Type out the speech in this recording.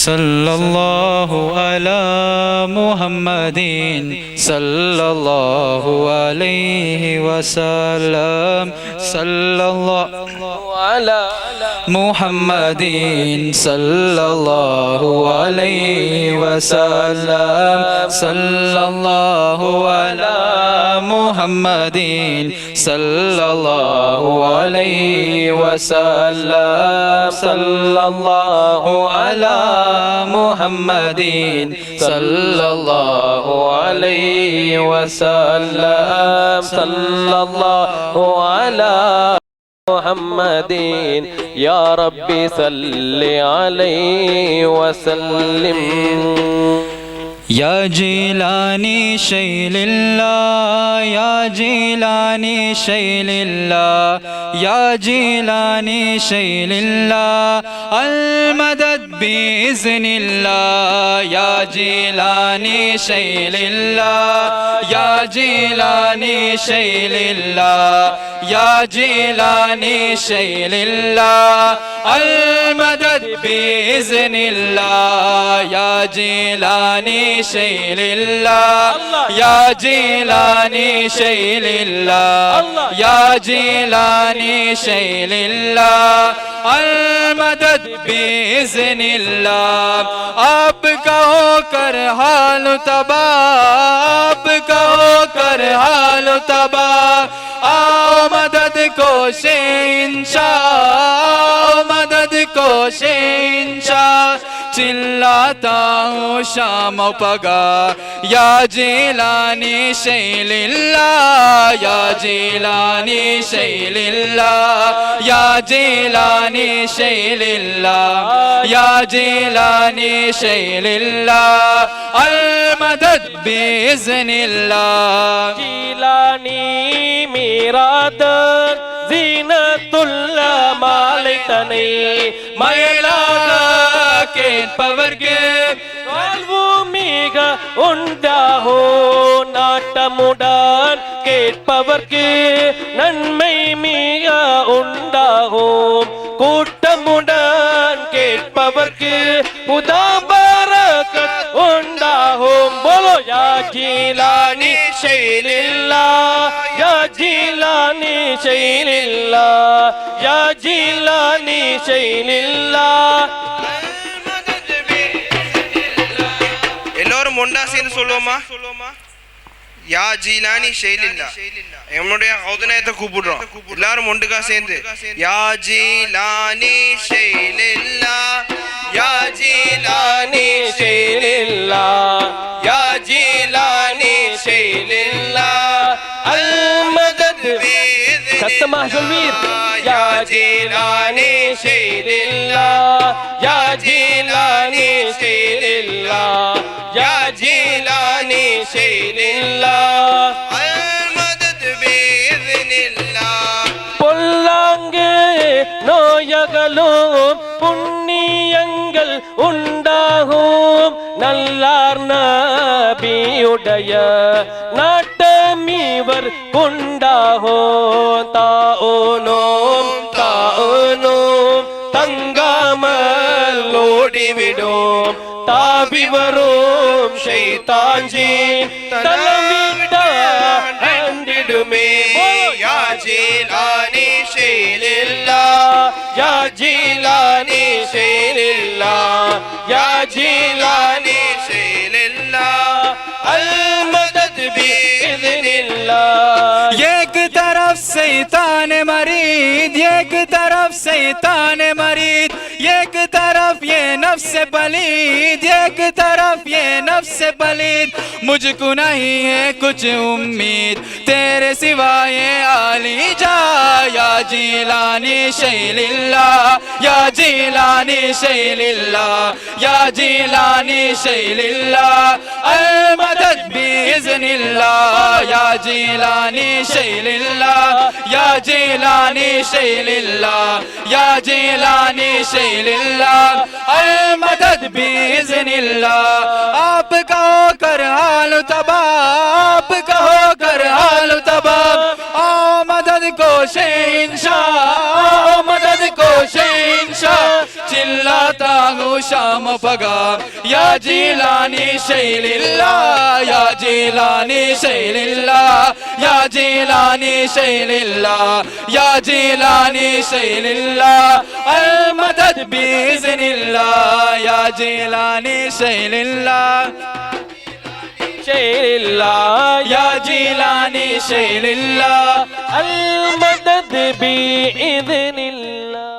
सल्लल्लाहु अला मुहम्मदिन सल्लल्लाहु अलैहि वसल्लम सल्लल्लाहु अला मुहम्मदिन सल्लल्लाहु अलैहि वसल्लम सल्लल्लाहु अला मुहम्मदिन सल्लल्लाहु अलैहि वसल्लम सल्लल्लाहु अला मुहम्मदिन सल्लल्लाहु अलैहि वसल्लम सल्लल्लाहु अला मुहम्मदिन या रब्बी सल्लि अलैहि वसल्लिम या जीलानी शैलिल्लाह या जीलानी शैलिल्लाह या जीलानी शैलिल्लाह अल मदद बिइज़्निल्लाह या जीलानी शैलिल्लाह या जीलानी शैलिल्लाह या जीलानी शैलिल्लाह अल मदद बिइज़्निल्लाह या जीलानी शैलिल्लाह या जीलानी शैलिल्लाह या जीलानी शैलिल्लाह अल मदद बिइज़्निल्लाह आप कहो कर हाल तबाह आप कहो कर हाल तबाह आओ मदद को इंशाअल्लाह मदद को इंशाअल्लाह चिल्लाता हूँ शाम पगा या जीलानी शैलिल्लाह या जीलानी शैलिल्लाह या जीलानी शैलिल्लाह या जीलानी शैलिल्लाह अल मदद बिइज़्निल्लाह जीलानी मेरा दर ज़ीनतुल्लाह मालितनी मयलागा கேட்பவர்க்கு வாழ்வும் மிக உண்டாகோ நாட்டமுடன் கேட்பவர்க்கு நன்மை மிக உண்டாகும் கூட்டமுடன் கேட்பவர்க்கு உதாபரக்கத் உண்டாகும் போலோ யா ஜீலானி ஷைலில்லாஹ் யா ஜீலானி ஷைலில்லாஹ் யா ஜீலானி ஷைலில்லாஹ் எல்லாரும் ஒன்றா சேர்ந்து சொல்லுவோமா யா ஜீலானி ஷைலில்லா நம்மளுடைய ஹவுதனயத்தை கூப்பிடுறோம் எல்லாரும் ஒன்றுக்கா சேர்ந்து யா ஜீலானி ஷைலில்லா யா ஜீலானி ஷைலில்லா யா ஜீலானி ஷைலில்லா அல் மதத் சத்தமா சொல்வீர் யா ஜீலானி ஷைலில்லா யா ஜீலானி ஷைலில்லா யா ஜீலானி ஷைலில்லாஹ் அல் மதத் பிஇذ்னில்லாஹ் பொல்லாங்கு நோயகலும் புண்ணியங்கள் உண்டாகும் நல்லார் நபியுடைய நாட்டமிவர் கொண்டாகும் தானோம் தங்காமல் ஓடிவிடும் தாவி வரும் ஷைத்தான்ஜின் தலமிட்டான் அண்டிடுமே யா ஜீலானி ஷைலில்லாஹ் யா ஜீலானி ஷைலில்லாஹ் யா ஜீலானி ஷைலில்லாஹ் அல் மதத் பிஇذ்னில்லாஹ் एक तरफ शैतान मरीद एक तरफ शैतान मरीद एक तरफ ये नफ्स पलीद एक तरफ ये नफ्स पलीद मुझको नहीं है कुछ उम्मीद तेरे सिवाय आली जा या जीलानी शैलिल्लाह या जीलानी शैलिल्लाह या जीलानी शैलिल्लाह अल मदद बिइज़्निल्लाह या जीलानी शैलिल्लाह या जीलानी शैलिल्लाह या जीलानी शैलिल्लाह अल मदद बिइज़्निल्लाह आप कहो कर हाल तबाह आप कहो कर हाल तबाह आओ मदद को इंशाअल्लाह मदद को इंशाअल्लाह चिल्लाता हूँ शाम مفقا يا جيلاني شيء لله يا جيلاني شيء لله يا جيلاني شيء لله يا جيلاني شيء لله المدد بإذن الله يا جيلاني شيء لله شيء لله يا جيلاني شيء لله المدد بإذن الله